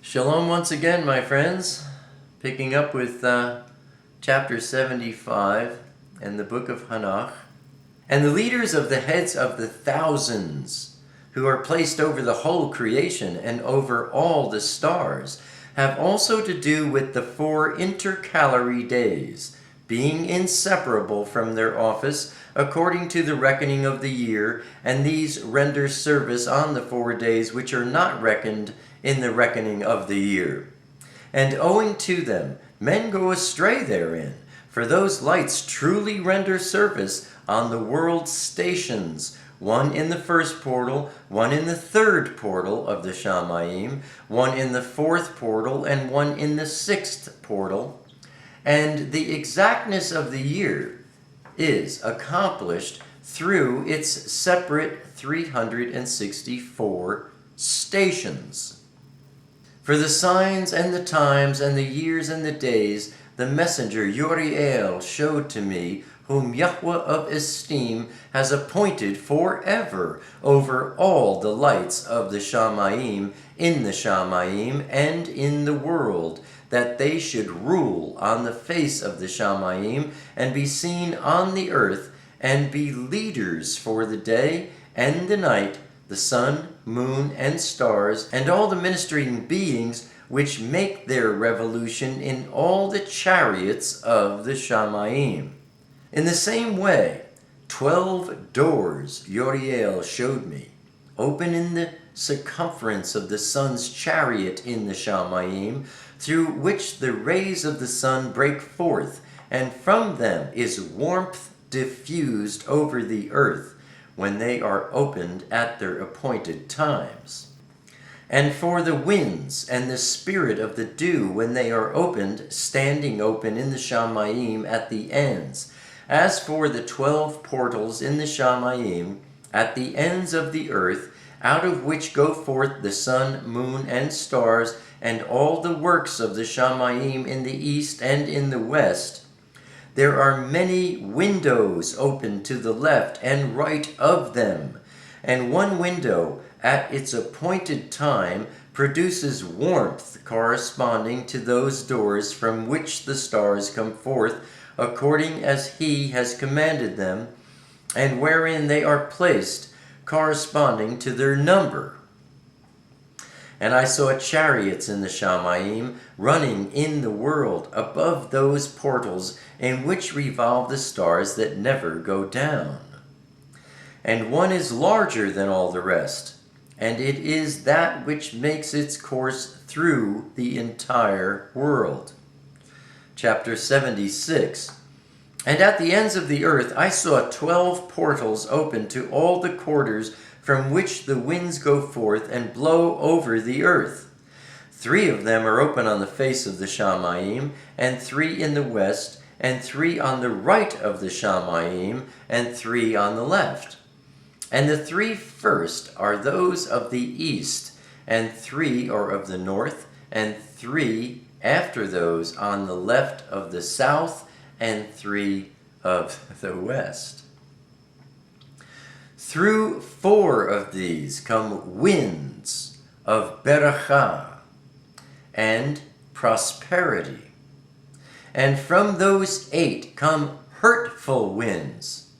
Shalom once again, my friends. Picking up with chapter 75 in the Book of Hanok. And the leaders of the heads of the thousands who are placed over the whole creation and over all the stars have also to do with the 4 intercalary days, being inseparable from their office according to the reckoning of the year, and these render service on the 4 days which are not reckoned in the reckoning of the year. And owing to them, men go astray therein, for those lights truly render service on the world's stations, one in the first portal, one in the third portal of the Shamayim, one in the 4th portal, and one in the 6th portal. And the exactness of the year is accomplished through its separate 364 stations. For the signs and the times and the years and the days, the messenger Uriel showed to me, whom Yahweh of esteem has appointed forever over all the lights of the Shamayim, in the Shamayim, and in the world, that they should rule on the face of the Shamayim, and be seen on the earth, and be leaders for the day and the night, the sun, moon, and stars, and all the ministering beings which make their revolution in all the chariots of the Shamayim. In the same way, 12 doors Uriel showed me, open in the circumference of the sun's chariot in the Shamayim, through which the rays of the sun break forth, and from them is warmth diffused over the earth, when they are opened at their appointed times. And for the winds and the spirit of the dew, when they are opened, standing open in the Shamayim at the ends. As for the 12 portals in the Shamayim, at the ends of the earth, out of which go forth the sun, moon, and stars, and all the works of the Shamayim in the east and in the west, there are many windows open to the left and right of them, and one window at its appointed time produces warmth corresponding to those doors from which the stars come forth, according as he has commanded them, and wherein they are placed, corresponding to their number. And I saw chariots in the Shamayim running in the world above those portals in which revolve the stars that never go down. And one is larger than all the rest, and it is that which makes its course through the entire world. Chapter 76. And at the ends of the earth I saw 12 portals open to all the quarters from which the winds go forth and blow over the earth. 3 of them are open on the face of the Shamayim, and 3 in the west, and 3 on the right of the Shamayim, and 3 on the left. And the 3 first are those of the east, and 3 are of the north, and 3 after those on the left of the south, and 3 of the west. Through 4 of these come winds of barakah and prosperity, and from those 8 come hurtful winds.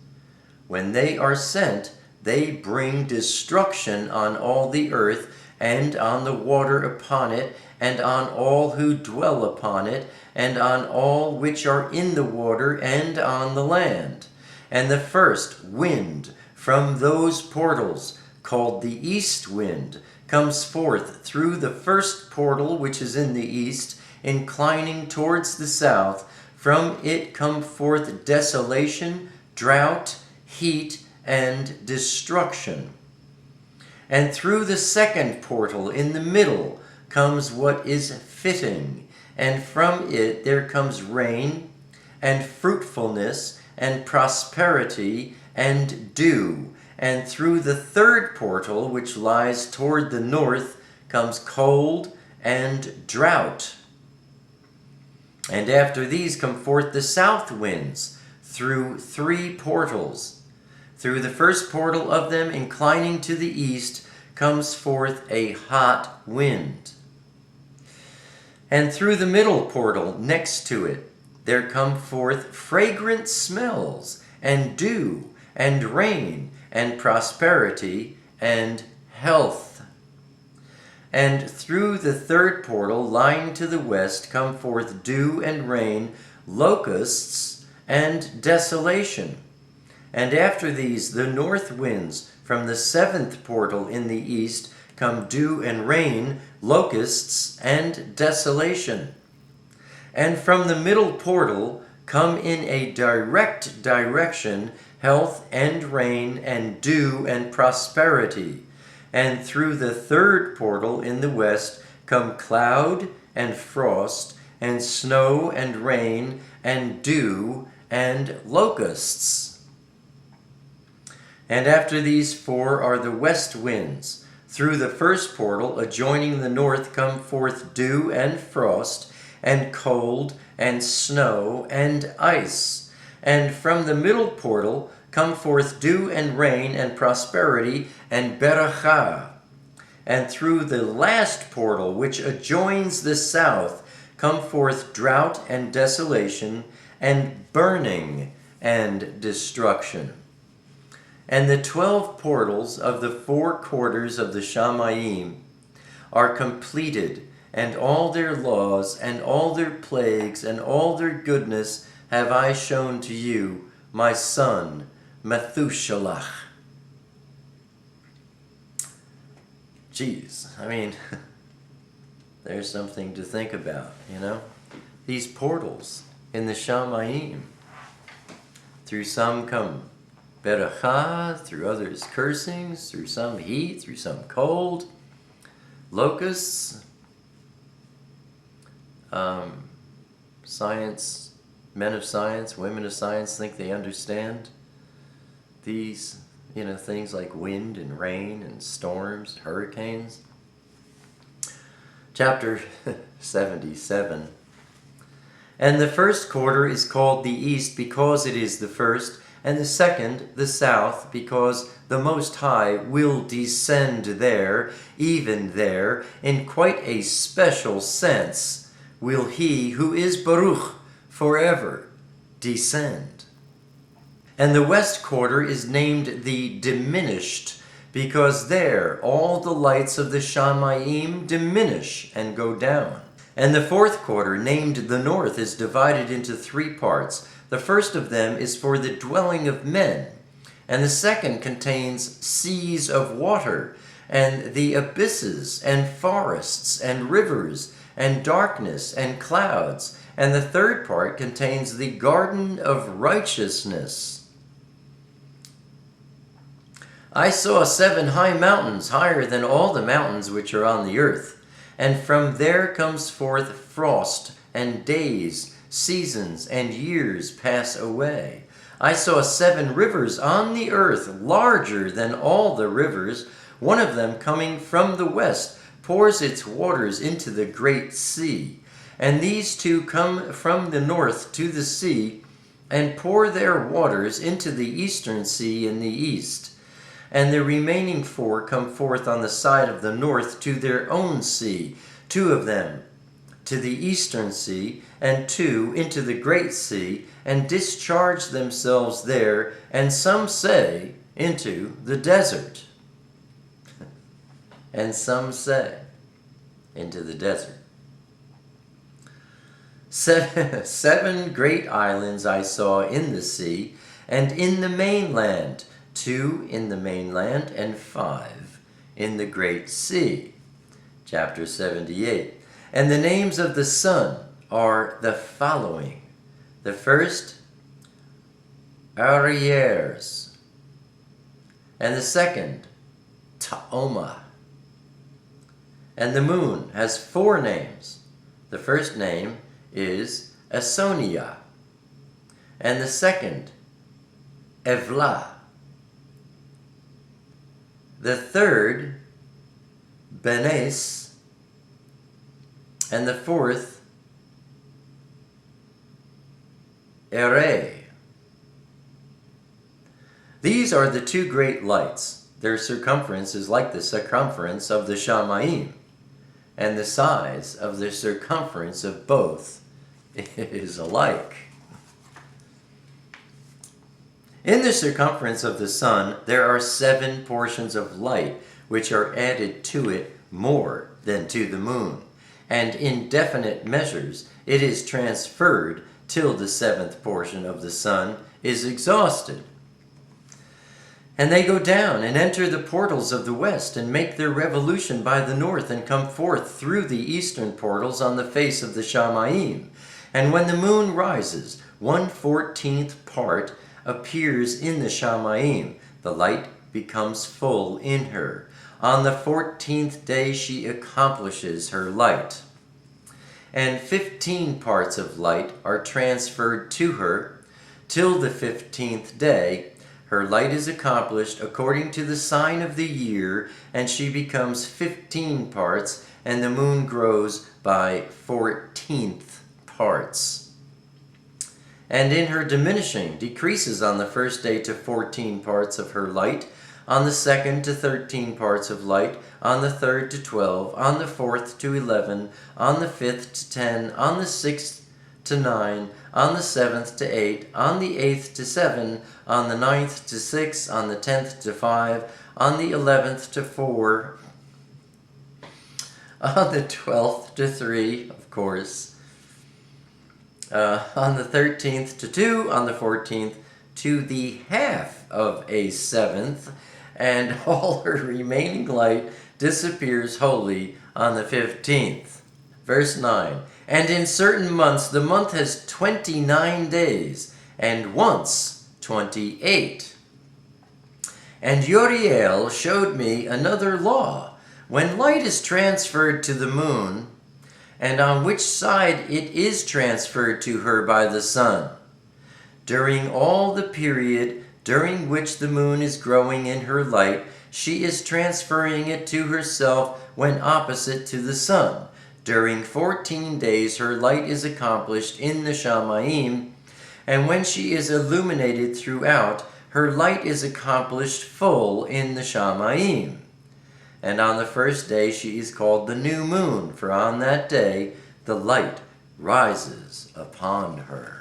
When they are sent, they bring destruction on all the earth, and on the water upon it, and on all who dwell upon it, and on all which are in the water, and on the land. And the first wind from those portals, called the east wind, comes forth through the first portal which is in the east, inclining towards the south. From it come forth desolation, drought, heat, and destruction. And through the second portal in the middle comes what is fitting, and from it there comes rain, and fruitfulness, and prosperity, and dew. And through the third portal, which lies toward the north, comes cold and drought. And after these come forth the south winds, through 3 portals. Through the first portal of them, inclining to the east, comes forth a hot wind. And through the middle portal next to it, there come forth fragrant smells, and dew, and rain, and prosperity, and health. And through the third portal lying to the west come forth dew and rain, locusts, and desolation. And after these the north winds from the seventh portal in the east come dew and rain, locusts, and desolation. And from the middle portal come in a direct direction health and rain and dew and prosperity. And through the third portal in the west come cloud and frost and snow and rain and dew and locusts. And after these four are the west winds. Through the first portal adjoining the north come forth dew and frost and cold and snow and ice. And from the middle portal come forth dew and rain and prosperity and beracha. And through the last portal, which adjoins the south, come forth drought and desolation and burning and destruction. And the 12 portals of the 4 quarters of the Shamayim are completed, and all their laws and all their plagues and all their goodness have I shown to you, my son, Methuselah. Geez, I mean, there's something to think about, you know? These portals in the Shamayim. Through some come beracha, through others cursings, through some heat, through some cold, locusts, science, men of science, women of science think they understand these, you know, things like wind and rain and storms, hurricanes. Chapter 77. And the first quarter is called the east because it is the first, and the second the south because the Most High will descend there, even there, in quite a special sense, will He who is baruk forever descend. And the west quarter is named the diminished, because there all the lights of the Shamayim diminish and go down. And the fourth quarter, named the north, is divided into 3 parts. The first of them is for the dwelling of men, and the second contains seas of water, and the abysses, and forests, and rivers, and darkness, and clouds, and the third part contains the garden of righteousness. I saw 7 high mountains, higher than all the mountains which are on the earth, and from there comes forth frost, and days, seasons, and years pass away. I saw 7 rivers on the earth, larger than all the rivers. One of them, coming from the west, pours its waters into the great sea. And these 2 come from the north to the sea, and pour their waters into the eastern sea in the east. And the remaining 4 come forth on the side of the north to their own sea, 2 of them to the eastern sea, and 2 into the great sea, and discharge themselves there, and some say, into the desert. And some say, into the desert. 7 great islands I saw in the sea, and in the mainland, 2 in the mainland, and 5 in the great sea. Chapter 78. And the names of the sun are the following. The first, Ariers, and the second, Taoma. And the moon has 4 names. The first name is Asonia, and the second, Evlah. The third, Benes, and the fourth, Ere. These are the 2 great lights. Their circumference is like the circumference of the Shamayim. and the size of the circumference of both is alike. In the circumference of the sun, there are 7 portions of light, which are added to it more than to the moon. And in definite measures, it is transferred till the 7th portion of the sun is exhausted. And they go down and enter the portals of the west, and make their revolution by the north, and come forth through the eastern portals on the face of the Shamayim. And when the moon rises, 1/14th part appears in the Shamayim. The light becomes full in her. On the 14th day she accomplishes her light. And 15 parts of light are transferred to her. Till the 15th day, her light is accomplished according to the sign of the year, and she becomes 15 parts, and the moon grows by 14th parts. And in her diminishing, decreases on the first day to 14 parts of her light, on the second to 13 parts of light, on the third to 12, on the fourth to 11, on the fifth to 10, on the sixth to 9, on the 7th to 8, on the 8th to 7, on the 9th to 6, on the 10th to 5, on the 11th to 4, on the 12th to 3, of course, on the 13th to 2, on the 14th to the half of a 7th, and all her remaining light disappears wholly on the 15th. Verse 9, and in certain months the month has 29 days, and once 28. And Uriel showed me another law. When light is transferred to the moon, and on which side it is transferred to her by the sun, during all the period during which the moon is growing in her light, she is transferring it to herself when opposite to the sun. During 14 days her light is accomplished in the Shamayim, and when she is illuminated throughout, her light is accomplished full in the Shamayim. And on the first day she is called the new moon, for on that day the light rises upon her.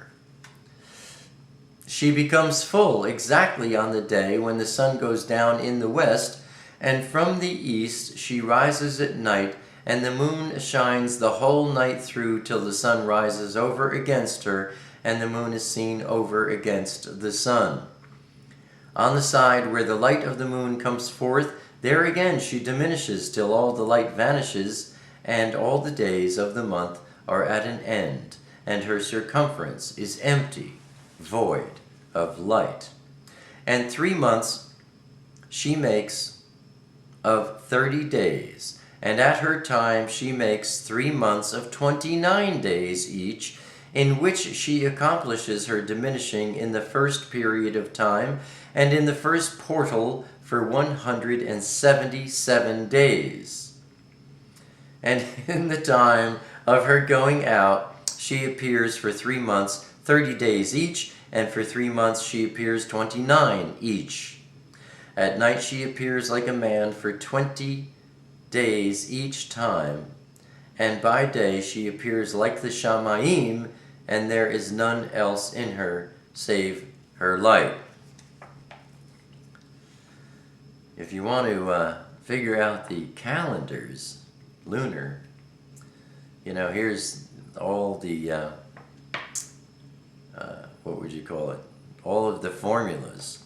She becomes full exactly on the day when the sun goes down in the west, and from the east she rises at night, and the moon shines the whole night through till the sun rises over against her, and the moon is seen over against the sun. On the side where the light of the moon comes forth, there again she diminishes till all the light vanishes, and all the days of the month are at an end, and her circumference is empty, void of light. And 3 months she makes of 30 days, and at her time she makes 3 months of 29 days each, in which she accomplishes her diminishing in the first period of time, and in the first portal for 177 days. And in the time of her going out, she appears for 3 months, 30 days each, and for 3 months she appears 29 each. At night she appears like a man for 20 days each time, and by day she appears like the Shamayim, and there is none else in her save her light. If you want to figure out the calendars, lunar, here's all the, what would you call it? All of the formulas.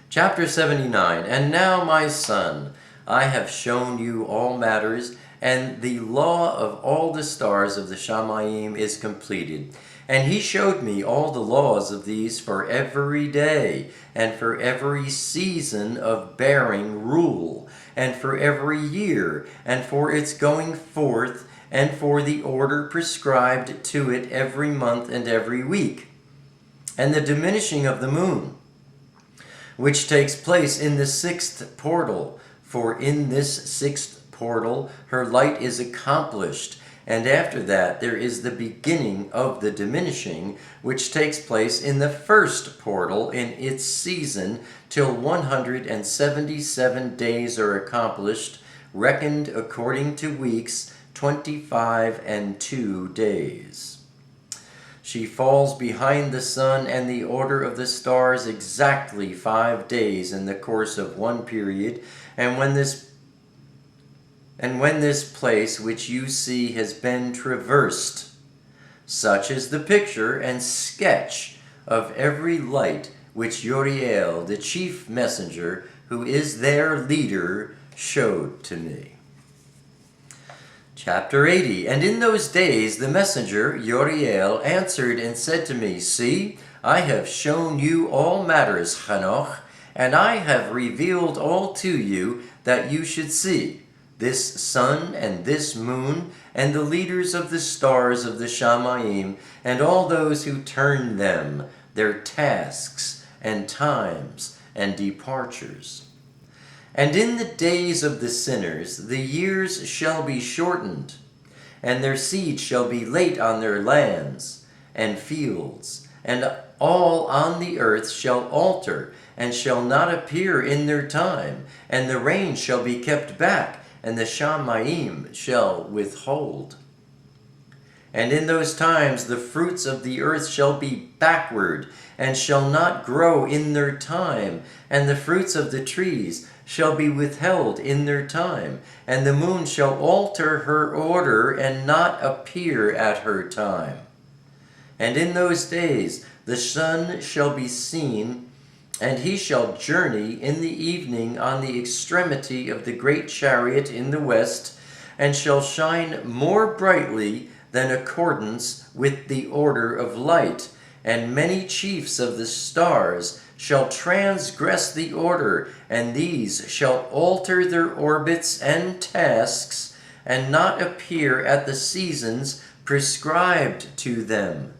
Chapter 79, and now, my son, I have shown you all matters, and the law of all the stars of the Shamayim is completed. And he showed me all the laws of these for every day, and for every season of bearing rule, and for every year, and for its going forth, and for the order prescribed to it every month and every week, and the diminishing of the moon, which takes place in the 6th portal, for in this 6th portal her light is accomplished, and after that there is the beginning of the diminishing, which takes place in the 1st portal in its season, till 177 days are accomplished, reckoned according to weeks, 25 and 2 days. She falls behind the sun and the order of the stars exactly 5 days in the course of one period, and when this place which you see has been traversed. Such is the picture and sketch of every light which Uriel, the chief messenger, who is their leader, showed to me. Chapter 80. And in those days the messenger Uriel answered and said to me, See, I have shown you all matters, Hanok, and I have revealed all to you that you should see, this sun and this moon, and the leaders of the stars of the Shamayim, and all those who turn them, their tasks and times and departures. And in the days of the sinners the years shall be shortened, and their seed shall be late on their lands and fields, and all on the earth shall alter, and shall not appear in their time, and the rain shall be kept back, and the Shamayim shall withhold. And in those times the fruits of the earth shall be backward, and shall not grow in their time, and the fruits of the trees shall be withheld in their time, and the moon shall alter her order, and not appear at her time. And in those days the sun shall be seen, and he shall journey in the evening on the extremity of the great chariot in the west, and shall shine more brightly than accordance with the order of light. And many chiefs of the stars shall transgress the order, and these shall alter their orbits and tasks, and not appear at the seasons prescribed to them.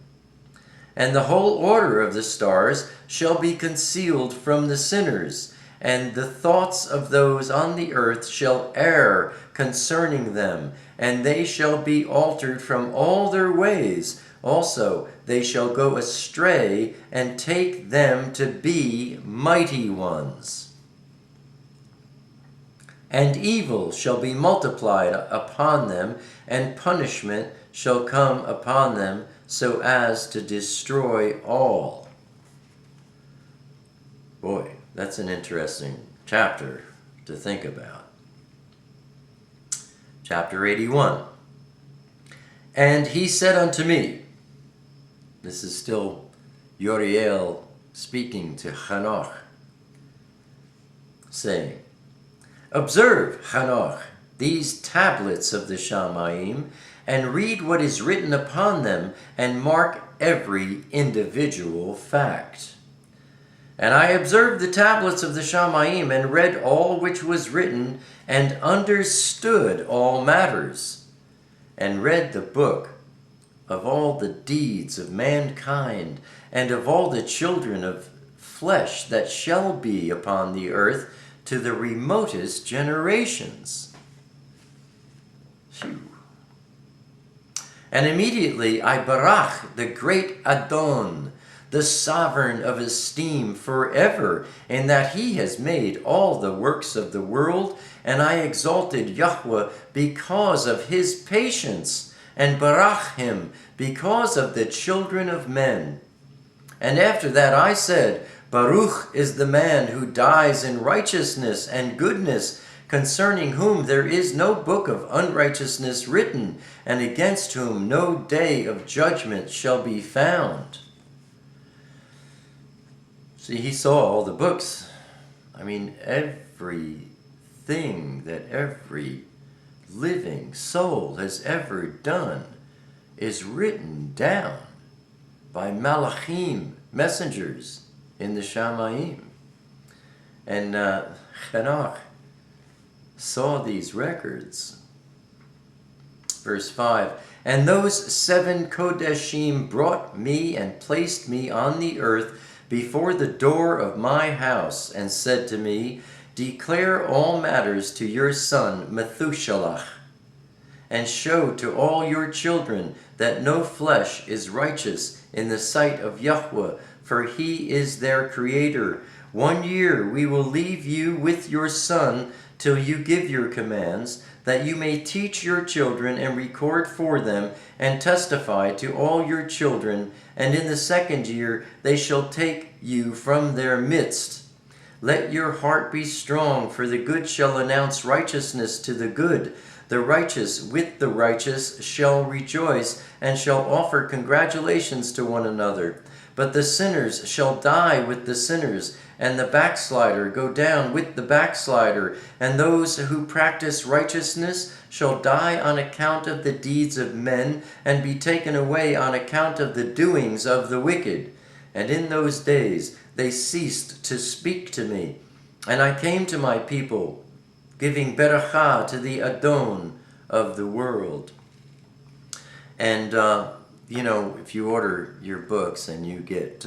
And the whole order of the stars shall be concealed from the sinners, and the thoughts of those on the earth shall err concerning them, and they shall be altered from all their ways. Also they shall go astray, and take them to be mighty ones. And evil shall be multiplied upon them, and punishment shall come upon them, so as to destroy all. Boy, that's an interesting chapter to think about. Chapter 81. And he said unto me, this is still Uriel speaking to Hanok, saying, Observe, Hanok, these tablets of the Shamayim, and read what is written upon them, and mark every individual fact. And I observed the tablets of the Shamayim, and read all which was written, and understood all matters, and read the book of all the deeds of mankind, and of all the children of flesh that shall be upon the earth, to the remotest generations. Phew. And immediately I barach the great Adon, the sovereign of esteem forever, in that he has made all the works of the world, and I exalted Yahweh because of his patience, and barach him because of the children of men. And after that I said, Baruch is the man who dies in righteousness and goodness, concerning whom there is no book of unrighteousness written, and against whom no day of judgment shall be found. See, he saw all the books. I mean, everything that every living soul has ever done is written down by malachim, messengers in the Shamayim. And Hanok saw these records. Verse 5, And those 7 Kodeshim brought me and placed me on the earth before the door of my house, and said to me, Declare all matters to your son Methushalah, and show to all your children that no flesh is righteous in the sight of Yahweh, for he is their creator. 1 year we will leave you with your son till you give your commands, that you may teach your children and record for them and testify to all your children, and in the 2nd year they shall take you from their midst. Let your heart be strong, for the good shall announce righteousness to the good. The righteous with the righteous shall rejoice, and shall offer congratulations to one another. But the sinners shall die with the sinners, and the backslider go down with the backslider, and those who practice righteousness shall die on account of the deeds of men, and be taken away on account of the doings of the wicked. And in those days they ceased to speak to me, and I came to my people, giving berachah to the Adon of the world. And if you order your books and you get,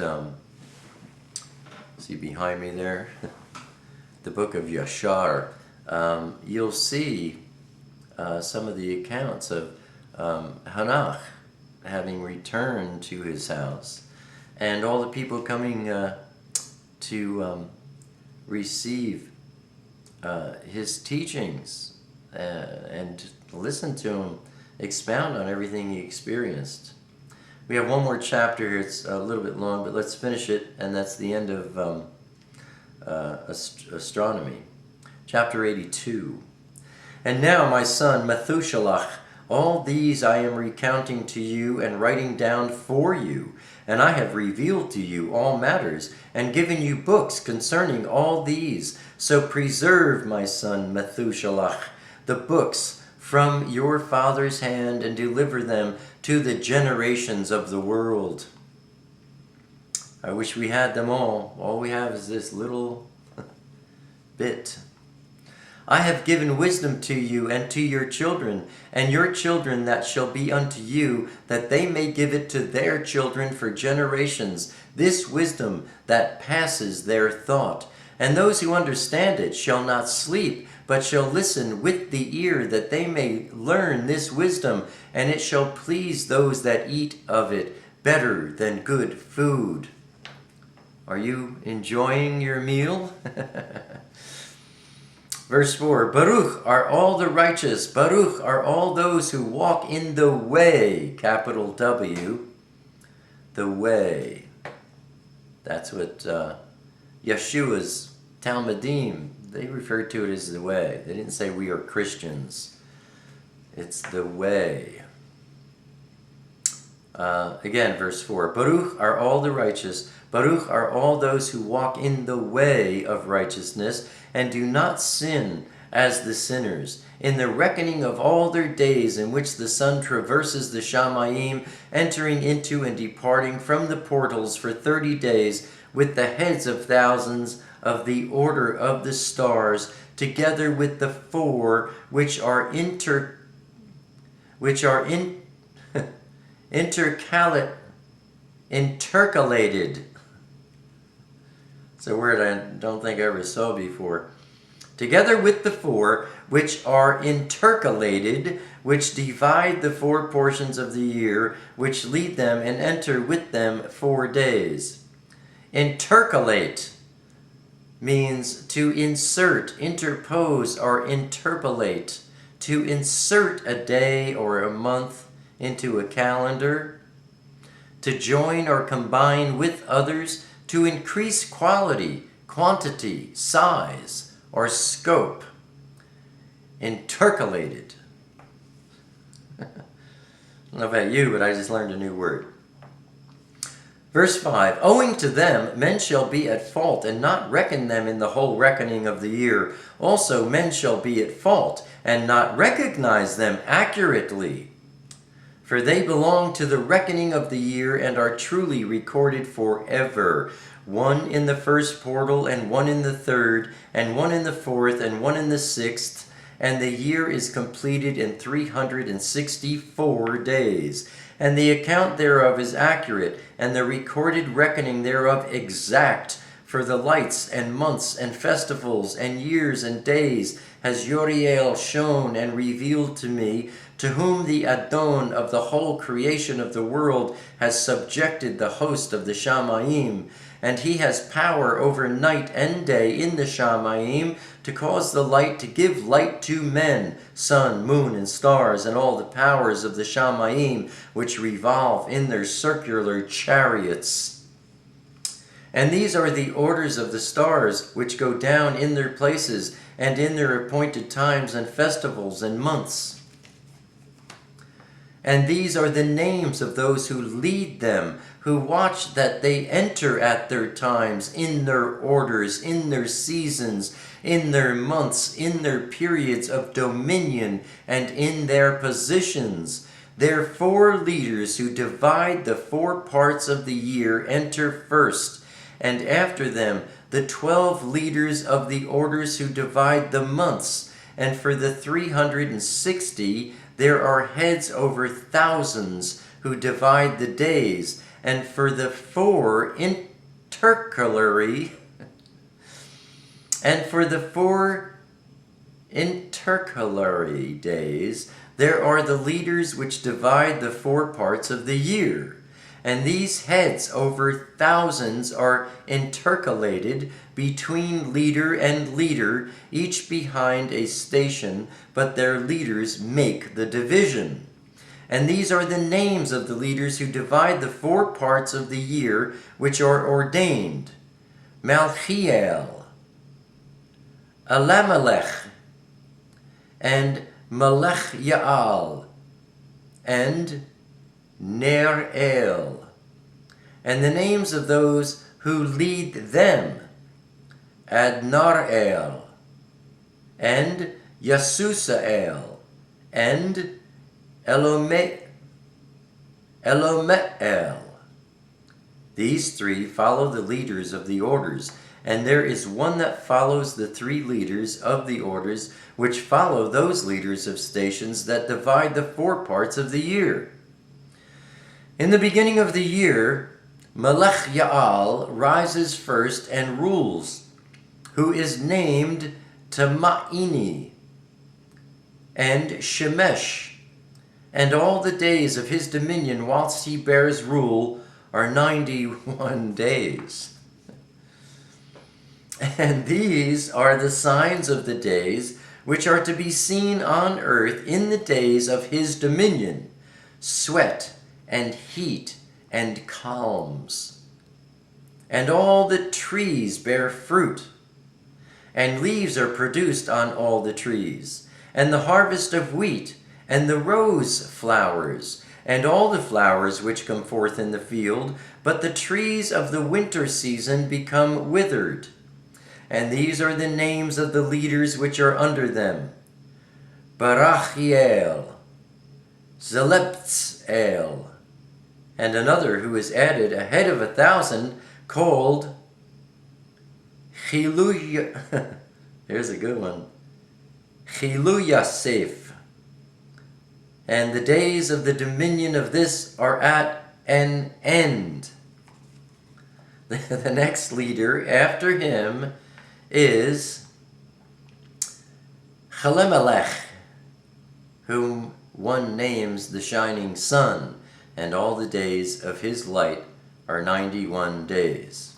see behind me there, the Book of Yashar, you'll see some of the accounts of Hanok having returned to his house, and all the people coming to receive his teachings and listen to him expound on everything he experienced. We have one more chapter here. It's a little bit long, but let's finish it, and that's the end of Astronomy. Chapter 82. And now, my son Methushelach, all these I am recounting to you and writing down for you, and I have revealed to you all matters, and given you books concerning all these. So preserve, my son Methushelach, the books from your father's hand, and deliver them to the generations of the world. I wish we had them all. All we have is this little bit. I have given wisdom to you and to your children, and your children that shall be unto you, that they may give it to their children for generations, this wisdom that passes their thought. And those who understand it shall not sleep, but shall listen with the ear, that they may learn this wisdom, and it shall please those that eat of it better than good food. Are you enjoying your meal? Verse 4, Baruch are all the righteous, Baruch are all those who walk in the way, capital W, the way. That's what Yeshua's Talmudim, they referred to it as the way. They didn't say we are Christians. It's the way. Again, verse 4, Baruch are all the righteous, Baruch are all those who walk in the way of righteousness, and do not sin as the sinners, in the reckoning of all their days in which the sun traverses the Shamayim, entering into and departing from the portals for 30 days, with the heads of thousands of the order of the stars, together with the four which are intercalated. It's a word I don't think I ever saw before. Together with the four which are intercalated, which divide the 4 portions of the year, which lead them and enter with them 4 days. Intercalate means to insert, interpose, or interpolate. To insert a day or a month into a calendar. To join or combine with others, to increase quality, quantity, size, or scope. Intercalated. I don't know about you, but I just learned a new word. Verse 5, owing to them men shall be at fault, and not reckon them in the whole reckoning of the year. Also men shall be at fault, and not recognize them accurately. For they belong to the reckoning of the year, and are truly recorded forever. 1 in the 1st portal, and 1 in the 3rd, and 1 in the 4th, and 1 in the 6th. And the year is completed in 364 days. And the account thereof is accurate, and the recorded reckoning thereof exact. For the lights and months and festivals and years and days has Yoriel shown and revealed to me, to whom the Adon of the whole creation of the world has subjected the host of the Shamayim. and he has power over night and day in the Shamayim to cause the light to give light to men, sun, moon, and stars, and all the powers of the Shamayim which revolve in their circular chariots. And these are the orders of the stars which go down in their places and in their appointed times and festivals and months. And these are the names of those who lead them, who watch that they enter at their times, in their orders, in their seasons, in their months, in their periods of dominion, and in their positions. Their 4 leaders who divide the 4 parts of the year enter first, and after them the 12 leaders of the orders who divide the months, and for the 360 there are heads over thousands who divide the days, and for the 4 intercalary days, there are the leaders which divide the 4 parts of the year. And these heads over thousands are intercalated between leader and leader, each behind a station, but their leaders make the division. And these are the names of the leaders who divide the 4 parts of the year which are ordained: Malchiel, Alamelech, and Melech Yaal, and Ner-El. And the names of those who lead them: Adnar-El, and Yasusa-El, and Elomeel. These 3 follow the leaders of the orders, and there is one that follows the 3 leaders of the orders, which follow those leaders of stations that divide the 4 parts of the year. In the beginning of the year, Melech Yaal rises first and rules, who is named Tama'ini, and Shemesh, and all the days of his dominion whilst he bears rule are 91 days. And these are the signs of the days which are to be seen on earth in the days of his dominion: sweat, and heat, and calms. And all the trees bear fruit, and leaves are produced on all the trees, and the harvest of wheat, and the rose flowers, and all the flowers which come forth in the field, but the trees of the winter season become withered. And these are the names of the leaders which are under them: Barachiel, Zeleptzel, and another who is added ahead of 1,000, called Chiluya. Here's a good one. Chiluyasef. And the days of the dominion of this are at an end. The next leader after him is Chalemelech, whom one names the shining sun, and all the days of his light are 91 days.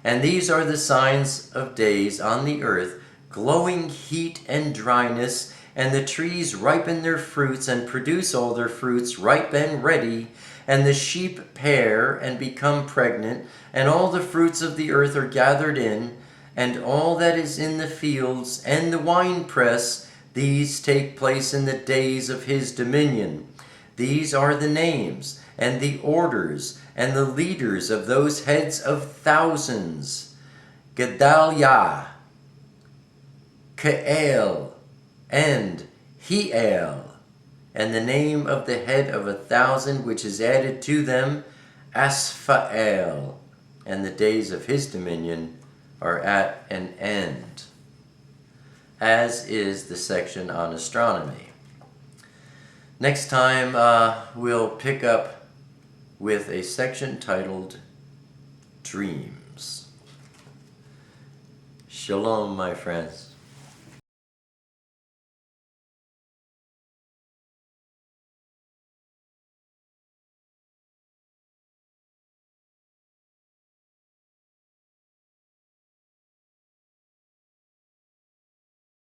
And these are the signs of days on the earth: glowing heat and dryness, and the trees ripen their fruits and produce all their fruits ripe and ready, and the sheep pair and become pregnant, and all the fruits of the earth are gathered in, and all that is in the fields and the winepress, these take place in the days of his dominion. These are the names, and the orders, and the leaders of those heads of thousands: Gedaliah, Keel, and Heel. And the name of the head of 1,000 which is added to them, Asphael. And the days of his dominion are at an end. As is the section on astronomy. Next time we'll pick up with a section titled Dreams. Shalom, my friends.